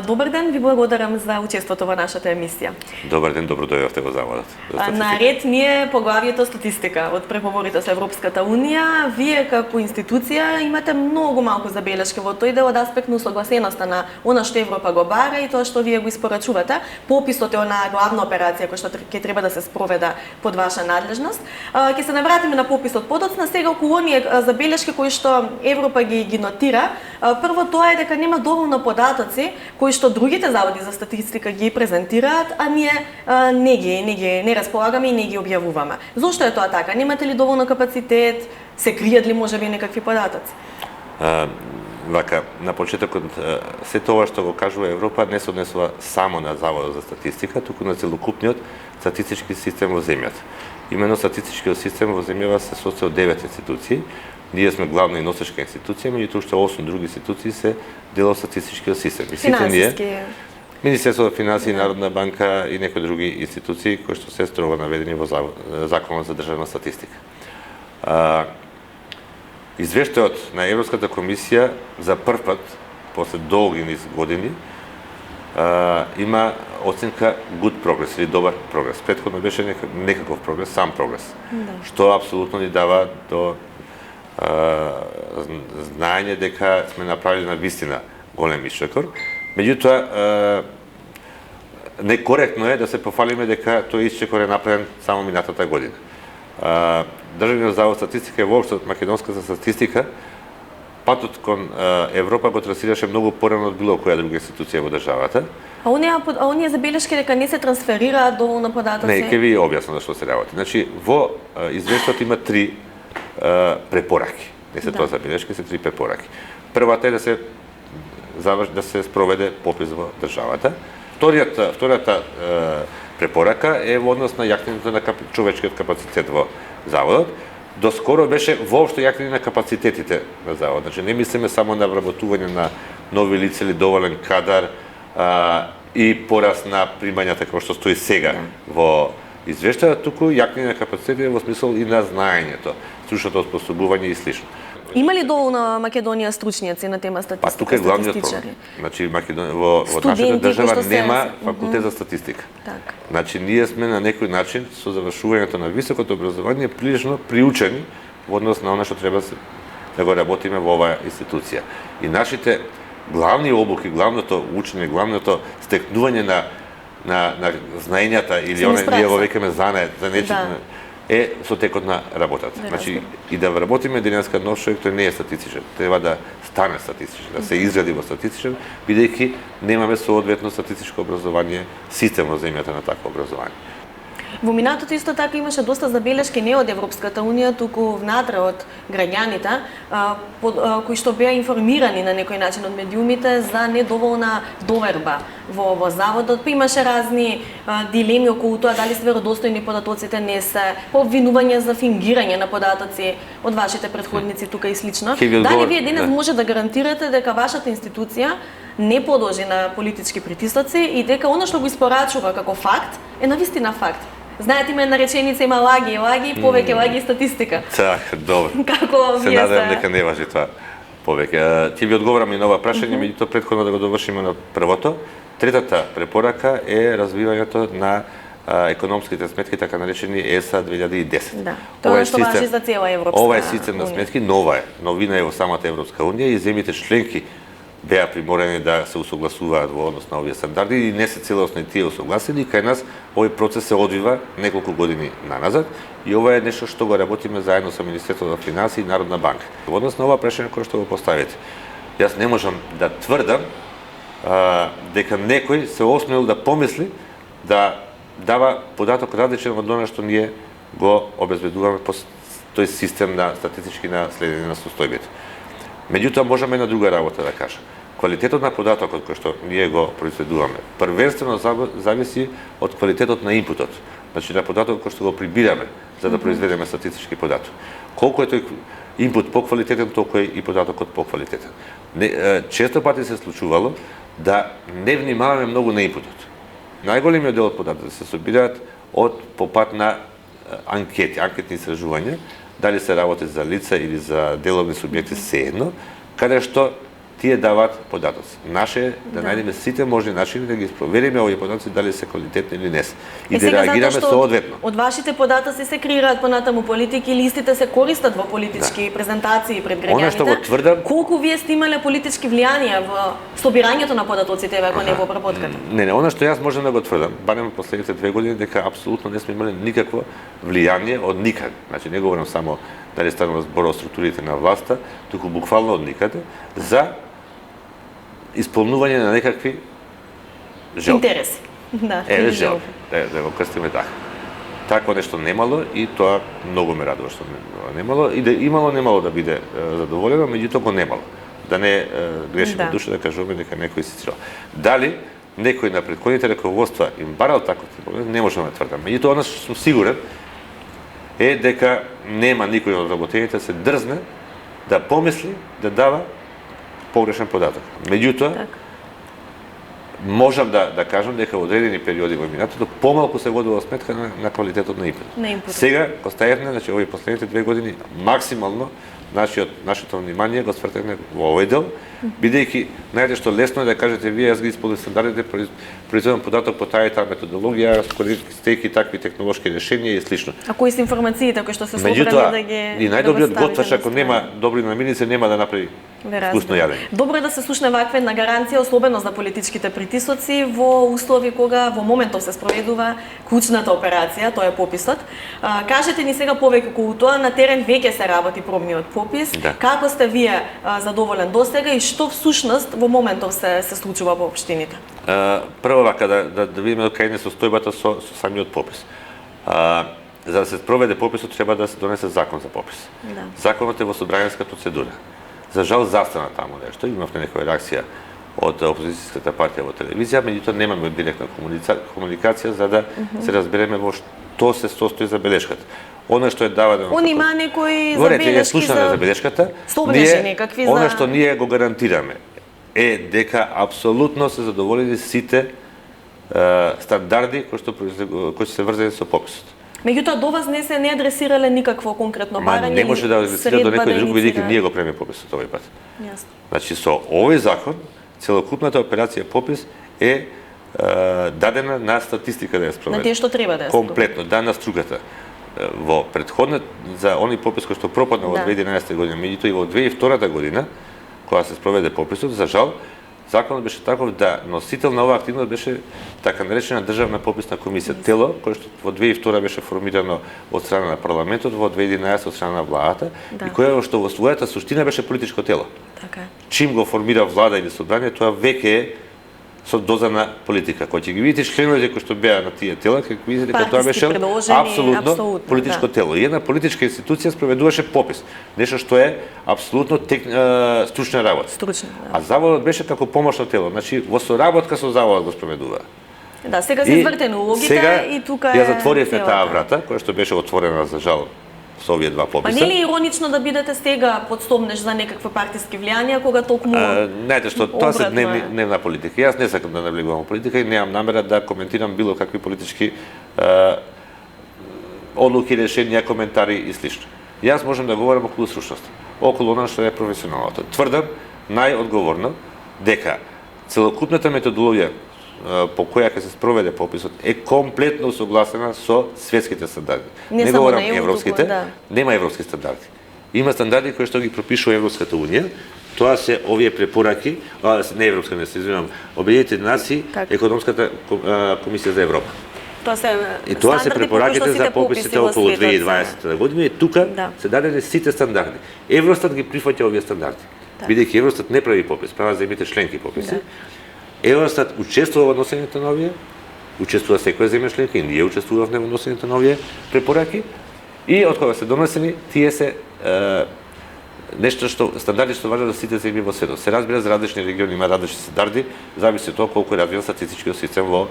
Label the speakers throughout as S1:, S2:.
S1: Добар ден, ви благодарам за учеството во нашата емисија.
S2: Добар ден, добро дојдовте во заводот.
S1: На ред ни е поглавието статистика од преговорите со Европската Унија. Вие како институција имате многу малку забелешки во тој дел од аспект на усогласеноста на она што Европа го бара и тоа што вие го испорачувате. Пописот е онаа главна операција која што ќе треба да се спроведа под ваша надлежност. Ќе се навратиме на пописот подоцна. Сега околу оние забелешки кои што Европа ги нотира. Прво тоа е дека нема доволно податоци кои што другите заводи за статистика ги презентираат, а ние не располагаме и не ги објавуваме. Зошто е тоа така? Немате ли доволно капацитет? Се кријат ли можеби некакви податоци?
S2: Вака, на почетокот, се тоа што го кажува Европа не се однесува само на Заводот за статистика, туку на целокупниот статистички систем во земјата. Имено статистичкиот систем во земјава се состои од 9 институции. Ние сме главна и носечка институција, меѓутоа уште 8 други институции се дел од статистичкиот систем. И сите ние, Министерството за финансии, Народна банка и некои други институции кои што се строго наведени во Законот за државна статистика. Извештајот на Европската комисија за прв пат после долги низ години има оценка good progress или добар прогрес. Претходно беше некаков прогрес, сам прогрес. Што апсолутно ни дава до знаење дека сме направили на вистина голем исчекор. Меѓутоа, некоректно е да се пофалиме дека тој исчекор е направен само минатата година. Државниот завод статистика и воопшто македонската статистика патот кон Европа го трасираше многу порано од било која друга институција во државата.
S1: А оние забелешки дека не се трансферираат доволно податоци?
S2: Не, ќе ви објаснам што се работи. Значи, во извештајот има 3 препораки. Не се тоа забелешки, се 3 препораки. Првата е да се спроведе попис во државата. Втората препорака е во однос на јакнењето на човечкиот капацитет во заводот. Доскоро беше воопшто јакнење на капацитетите на заводот. Значи не мислиме само на вработување на нови лица или доволен кадар и пораст на примањата како што стои сега во извештајот, туку јакнење на капацитетите во смисол и на знаењето, стручното оспособување и слично.
S1: Има ли доволно Македонија стручњаци на тема статистика?
S2: Па тука е главниот проблем. Значи во нашата држава нема факултет за статистика.
S1: Так.
S2: Значи ние сме на некој начин со завршувањето на високото образование прилично приучени во однос на она што треба да го работиме во оваа институција. И нашите главни обуки, главното учење, главното стекнување на знаењата или ние го викаме за нечи е со текот на работата. Значи, и да работиме денеска нов човек, тој не е статистичен. Треба да стане статистичен, да се изгради во статистичен, бидејќи немаме соодветно статистичко образование, систем во земјата на такво образование.
S1: Во минатото исто така имаше доста забелешки не од Европската Унија, туку внатре од граѓаните, кои што беа информирани на некој начин од медиумите за недоволна доверба во заводот. Имаше разни дилеми околу тоа дали се веродостојни податоците, не се, обвинување за фингирање на податоци од вашите претходници тука и слично. Дали вие денес може да гарантирате дека вашата институција не подлежи на политички притисоци и дека она што го испорачува како факт е навистина факт? Знаете, има една реченица, има лаги, повеќе лаги и статистика.
S2: Так, добро.
S1: Како
S2: се надевам дека не важи тоа повеќе. Ќе ви одговорам и на ова прашање, меѓутоа претходно да го довршиме на првото. Третата препорака е развивањето на економските сметки, така наречени ЕСА 2010.
S1: Да, тоа што важи за цела Европска
S2: Ова е систем на сметки, новина е во самата Европска Унија и земјите членки беа приморени да се усогласуваат во однос на овие стандарди и не се целосно и тие усогласени и кај нас овој процес се одвива неколку години наназад и ова е нешто што го работиме заедно со Министерството за финансии и Народна банка. Во однос на ова прашање кое што го поставите, јас не можам да тврдам дека некој се осмелил да помисли да дава податок различен од она што ние го обезбедуваме по тој систем на статистички на следење на состојбите. Меѓутоа можеме една друга работа да кажам. Квалитетот на податокот кој што ние го произведуваме првенствено зависи од квалитетот на инпутот. Значи на податокот кој што го прибираме за да произведеме статистички податок. Колку е тој инпут поквалитетен, толку е и податокот поквалитетен. Често пати се случувало да не внимаваме многу на инпутот. Најголемиот дел од податоци се собираат по пат на анкетни истражувања, дали се работи за лица или за деловни субјекти, сеедно, каде што тие даваат податоци. Наше е да најдеме сите можни начини да ги провериме овие податоци дали се квалитетни или не се. И да реагираме соодветно.
S1: Од вашите податоци се креираат понатаму политики и листите се користат во политички презентации пред граѓаните.
S2: Она што го тврдам,
S1: колку вие сте имале политички влијанија во собирањето на податоците, ако не во обработката?
S2: Не, она што јас можам да го тврдам, барем последните 2 години, дека апсолутно не сме имале никакво влијание од никаде. Значи не говорам само дали станува збор од структурите на власта, туку буквално од никаде за исполнување на некакви желби.
S1: Интереси. Да,
S2: желби. Да го крстиме така. Такво нешто немало и тоа многу ме радува што немало и да немало да биде задоволено, меѓутоа го немало. Да не грешиме душа да кажуваме дека некој се цирал. Дали некој на претходните раководства им барал таков проблем, не можеме да тврдам. Меѓутоа, она што сум сигурен е дека нема никој од работените се дрзне да помисли да дава погрешен податок. Меѓутоа, можам да кажам дека во одредени периоди во минатото помалку се водила сметка на квалитетот на инпут. Сега го ставивме, значи овие последните 2 години максимално нашето внимание го свртевме во овој дел, бидејќи знаете што лесно е да кажете вие јас ги исполнив стандардите, произведам податок по таа и таа методологија, користејќи такви технолошки решенија и слично.
S1: А кои се информациите кои што се собрани да ги
S2: и најдобриот готвач ако нема добри намирници нема да направи вкусно јадење.
S1: Добро е да се слушне ваква една гаранција, особено за политичките притисоци во услови кога во моментов се спроведува клучната операција, тоа е пописот. Кажете ни сега повеќе околу тоа, на терен веќе се работи пробниот попис. Како сте вие задоволен досега и што всушност во моментов се случува во општините?
S2: Прво вака да видиме кај не состојбата со самиот попис. За да се спроведе пописот треба да се донесе закон за попис. Законот е во собраниска процедура. За жал застана таму нешто, имавме некоја реакција од опозицијската партија во телевизија, меѓутоа немаме директна комуникација за да се разбереме во што се состои забелешката. Она што е давано.
S1: Он има некои забелешки
S2: за забелешката. Она што ние го гарантираме е дека апсолутно се задоволени сите стандарди кои се врзани со пописот.
S1: Меѓутоа до вас не адресирале никакво конкретно барање.
S2: Не може да адресира до некој друг бидејќи ние го правиме пописот овој пат.
S1: Јасно.
S2: Значи со овој закон целокупната операција попис е дадена на статистика да ја спроведе.
S1: На тие што треба да ја
S2: комплетно, на стругата. Во претходна за они попис кој што пропадна во 2011 година, меѓутоа и во 2002 година кога се спроведе пописот, за жал законот беше таков да носител на оваа активност беше така наречена државна пописна комисија, тело кое што во 2002 беше формирано од страна на парламентот, во 2011 од страна на владата и кое што во својата суштина беше политичко тело.
S1: Така.
S2: Чим го формира влада или собрание, тоа веќе е со доза на политика. Кога ќе ги видите членовите кои што беа на тие тела, ќе видите дека тоа беше апсолутно политичко тело. И една политичка институција спроведуваше попис. Нешто што е апсолутно стручна работа. А заводот беше како помошно тело, значи во соработка со заводот го спроведува.
S1: Да, сега се извртена улогите и тука е.
S2: Ја затворивме таа врата, која што беше отворена за жал со овие два пописа.
S1: Па не е иронично да бидете сега подстомнеш за некакви партиски влијанија кога толку
S2: знаете што тоа се дневна политика. Јас не сакам да навлегувам политика и немам намера да коментирам било какви политички одлуки, решенија, коментари и слично. Јас можам да говорам околу стручноста, околу она што е професионалното. Тврдам најодговорно дека целокупната методологија по која ќе се спроведе пописот е комплетно согласена со светските стандарди. Не говорам европските, нема европски стандарди. Има стандарди кои што ги пропишува Европската унија. Тоа се овие препораки, не европска, не се извинувам, Обединетите нации, Економската комисија за Европа. Тоа се препораките за пописите околу 2020 година и тука се дадени сите стандарди. Евростат ги прифаќа овие стандарди. Бидејќи Евростат не прави попис, прават земјите членки пописи. Евростат учествува во носењето на овие, учествува секоја земја членка и ние учествувавме во носењето на овие препораки и од кога се донесени тие се нешто што стандарди што важат за сите земји во светот. Се разбира за различни региони има различни стандарди, зависи од тоа колку е развиен статистичкиот систем во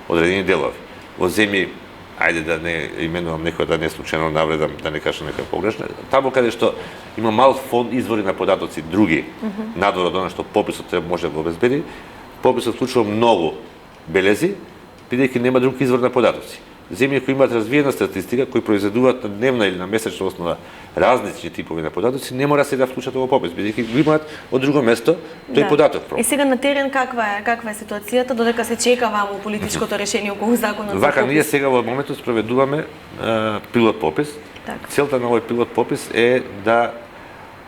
S2: одредени делови. Во земји, ајде да не именувам некој да не случајно навредам, да не кажам некоја погрешна, таму каде што има мал фонд извори на податоци други, надвор од она што пописот може да го обезбеди, пописот вклучува многу белези, бидејќи нема друг извор на податоци. земји кои имаат развиена статистика, кои произведуваат на дневна или на месечна основа различни типови на податоци, не мора се да вклучат во попис, бидејќи го имаат од друго место тој податок.
S1: И сега на терен каква е ситуацијата додека се чека ваму политичкото решение околу законот за попис?
S2: Вака, ние сега во моментот спроведуваме пилот попис. Целта на овој пилот попис е да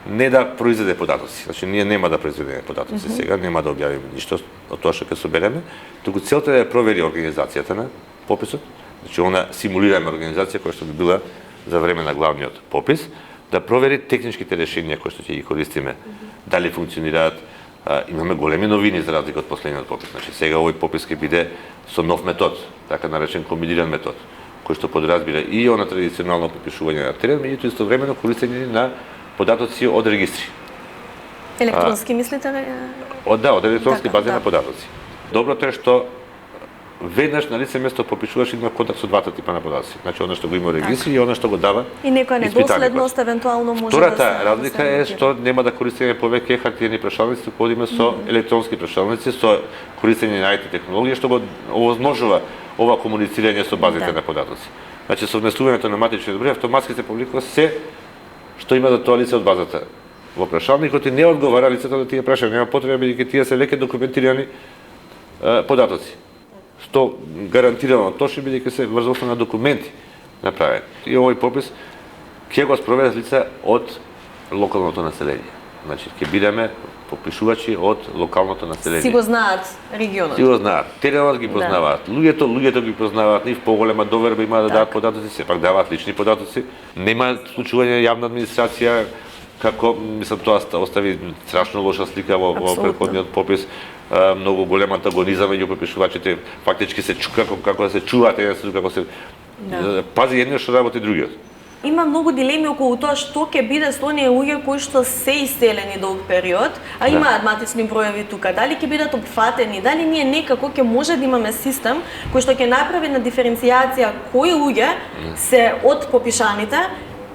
S2: не да произведе податоци. Значи, ние нема да произведеме податоци сега, нема да објавиме ништо од тоа што ќе собереме, туку целта е да провери организацијата на пописот. Значи, она симулираме организација која што би била за време на главниот попис, да провери техничките решенија кои што ќе ги користиме, дали функционираат. Имаме големи новини за разлика од последниот попис. Значи, сега овој попис ќе биде со нов метод, така наречен комбиниран метод, кој што подразбира и она традиционално попишување на терен, меѓутоа истовремено користење на податоци од регистри.
S1: Електронски мислите?
S2: Од електронски бази на податоци. Доброто е што веднаш на лице место попишуваш има контакт со двата типа на податоци. Значи, она што го има регистри и она што го дава
S1: и некоја недоследност евентуално може
S2: да се... Втората разлика е што нема да користиме повеќе хартиени прашалници, туку одиме со електронски прашалници, со користење на IT технологија, што го овозможува ова комуницирање со базите на податоци. Значи, со внесувањето на матични добри, автоматски се публикува се што има за тоа лице од базата во прашалникот и не одговара лицето да тие прашања, нема потреба бидејќи тие се леќе документирани податоци. Што гарантирано точно бидејќи се врз основа на документи направени. И овој попис ќе го спроведат лица од локалното население. Значи, ќе бидеме попишувачи од локалното население.
S1: Си го знаат регионот.
S2: Си го знаат. Теренот ги познаваат. Луѓето ги познаваат. Нив поголема доверба има да дадат податоци, сепак даваат лични податоци. Нема случување јавна администрација како, мислам, тоа остави страшно лоша слика во претходниот попис. Многу голем антагонизам меѓу попишувачите, фактички се како да се чуваат еден како се пази едниот што работи другиот.
S1: Има многу дилеми околу тоа што ќе биде со оние луѓе кои што се иселени долг период, а имаат матични броеви тука. Дали ќе бидат опфатени, дали ние некако ќе може да имаме систем кој што ќе направи на диференцијација кои луѓе се од попишаните,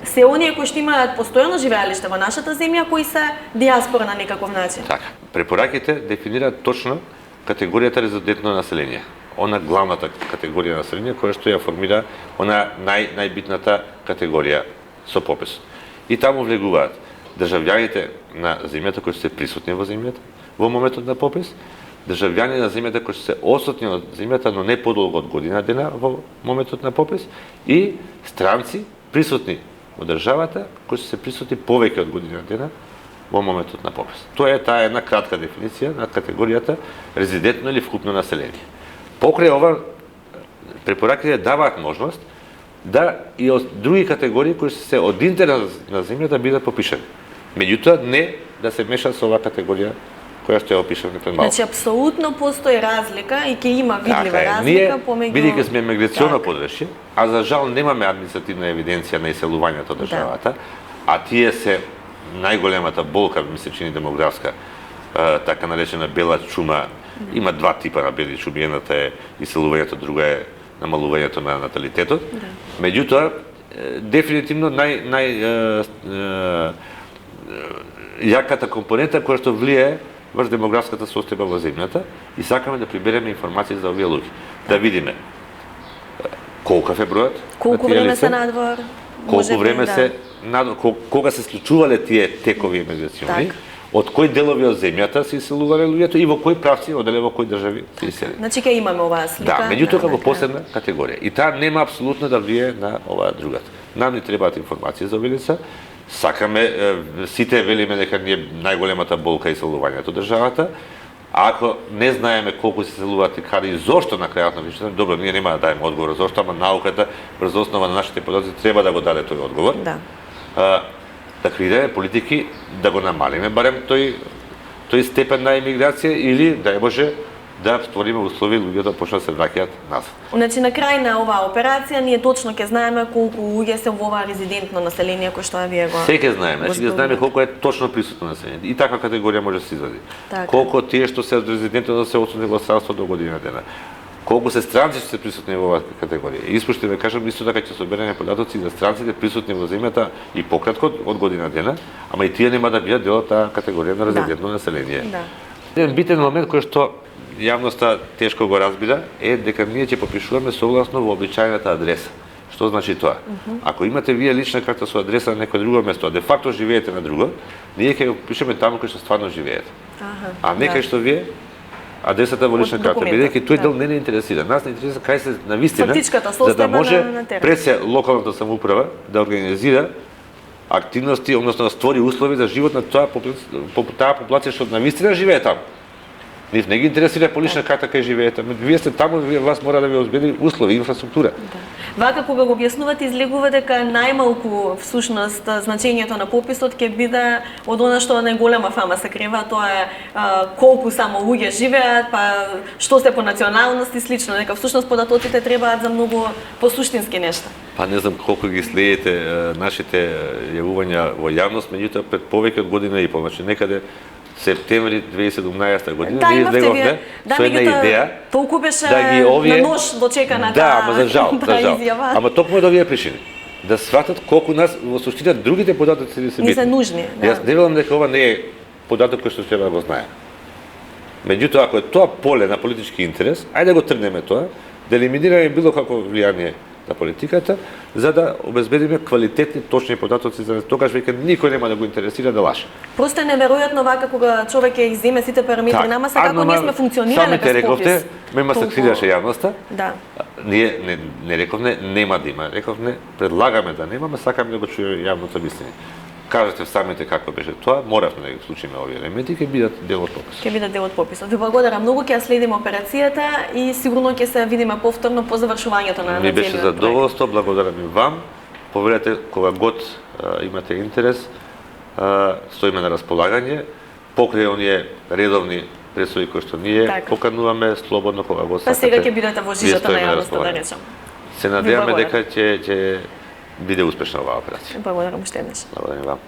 S1: се оние кои што имаат постојано живеалиште во нашата земја, кои се диаспора на некаков начин.
S2: Така. Препораките дефинираат точно категоријата резидентно население. Она главната категорија на население која што ја формира она најбитната категорија со пописот. И таму влегуваат државјаните на земјата кои се присутни во земјата во моментот на попис, државјани на земјата кои се отсутни од земјата, но не подолго од година дена во моментот на попис, и странци присутни во државата кои се присутни повеќе од година дена во моментот на попис. Тоа е таа една кратка дефиниција на категоријата резидентно или вкупно население. Покрај ова, препораките даваат можност да и од други категории кои се од интерес на земјата бидат попишани. Меѓутоа, не да се меша со оваа категорија која што ја опишавме пред малку.
S1: Значи, апсолутно постои разлика и ќе има видлива разлика помеѓу...
S2: Бидејќи сме миграционо подрашје, а за жал немаме административна евиденција на иселувањето од државата, а тие се најголемата болка, ми се чини демографска, така наречена бела чума. Има два типа на бели чуми, едната е иселувањето, друга е намалувањето на наталитетот. Меѓутоа, дефинитивно јаката компонента која што влијае врз демографската состојба во земјата, и сакаме да прибереме информации за овие луѓе. Да видиме колкав е бројот,
S1: колку време се надвор,
S2: колку време се надвор, кога се случувале тие текови миграциони, од кои делови од земјата се иселувале луѓето и во кои правци, оделе во кои држави се иселени.
S1: Значи ќе имаме оваа слика.
S2: Да, меѓутоа како посебна категорија. И таа нема апсолутно да влие на оваа другата. Нам ни требаат информации за овие лица. Сакаме, сите велиме дека ни е најголемата болка иселувањето државата. А ако не знаеме колку се иселуваат и каде и зошто на крајот на вистина, добро, ние нема да дадеме одговор зошто, ама науката врз основа на нашите податоци треба да го даде тој одговор.
S1: Да.
S2: Да креираме политики да го намалиме барем тој степен на емиграција или дај Боже да створиме услови луѓето да почнат да се враќаат назад.
S1: Значи на крај на оваа операција ние точно ќе знаеме колку луѓе се во ова резидентно население кој што вие го...
S2: Се ќе знаеме, значи ќе знаеме колку е точно присутно население. И таква категорија може да се извади. Колку тие што се резидентно да се отсутни во странство до година дена. Колку се странци што се присутни во оваа категорија. И испуште ве кажам, исто така ќе собереме податоци за странците присутни во земјата и пократко од година дена, ама и тие нема да бидат дел од таа категорија на резидентно население. Еден битен момент кој што јавноста тешко го разбира е дека ние ќе попишуваме согласно вообичаената адреса. Што значи тоа? Ако имате вие лична карта со адреса на некое друго место, а де факто живеете на друго, ние ќе го пишеме таму кај што стварно живеете. А не кај што вие адресата во лична карта, бидејќи тој дел не ни интересира. Нас не интересира кај се навистина, за да може пред се локалната самоуправа да организира активности, односно створи услови за живот на таа популација што навистина живее таму. Нив не ги интересира по лична карта кај живеете, вие сте таму, вас мора да ви обезбеди услови, инфраструктура.
S1: Вака кога го објаснувате, излегува дека најмалку всушност значењето на пописот ќе биде од она што најголема фама се крива, тоа е колку само луѓе живеат, па што се по националност и слично, дека всушност податоците требаат за многу посуштински нешта.
S2: Па не знам колку ги следите нашите јавувања во јавност, меѓутоа пред повеќе од година и пол, значи некаде септември 2017 година ние излеговме со една идеја
S1: толку беше
S2: да ги овие
S1: на нож дочекана
S2: ама за жал.
S1: изјава.
S2: Ама токму од овие причини. Да сватат колку нас во суштина другите податоци се битни.
S1: Не се нужни.
S2: Јас не велам дека ова не е податок кој што треба да го знае. Меѓутоа, ако е тоа поле на политички интерес, ајде да го тргнеме тоа, да елиминираме било какво влијание на политиката, за да обезбедиме квалитетни, точни податоци, за да тогаш веќе никој нема да го интересира да лаже.
S1: Просто е неверојатно вака кога човек ќе изземе сите параметри, нама се како ние сме функционирале
S2: како попис. Самите рековте, ме масакрираше јавноста.
S1: Да.
S2: Ние не рековме нема да има, рековме предлагаме да немаме, сакаме да го чуе јавното мислење. Кажете самите како беше тоа, моравме да ги случиме овие елементи, ќе бидат дел од пописот.
S1: Ќе бидат дел од пописот. Ви благодарам многу, ќе ја следиме операцијата и сигурно ќе се видиме повторно по завршувањето на
S2: Ми беше задоволство, благодарам и вам. Поверете, кога год имате интерес, стоиме на располагање. Покрај оние редовни пресои кои што ние покануваме, слободно кога го сакате.
S1: Па сега ќе бидете во жижата на јавноста, да речам.
S2: Се надеваме дека ќе биде успешна оваа операција.
S1: Благодарам уште еднаш.
S2: Благодарам вам.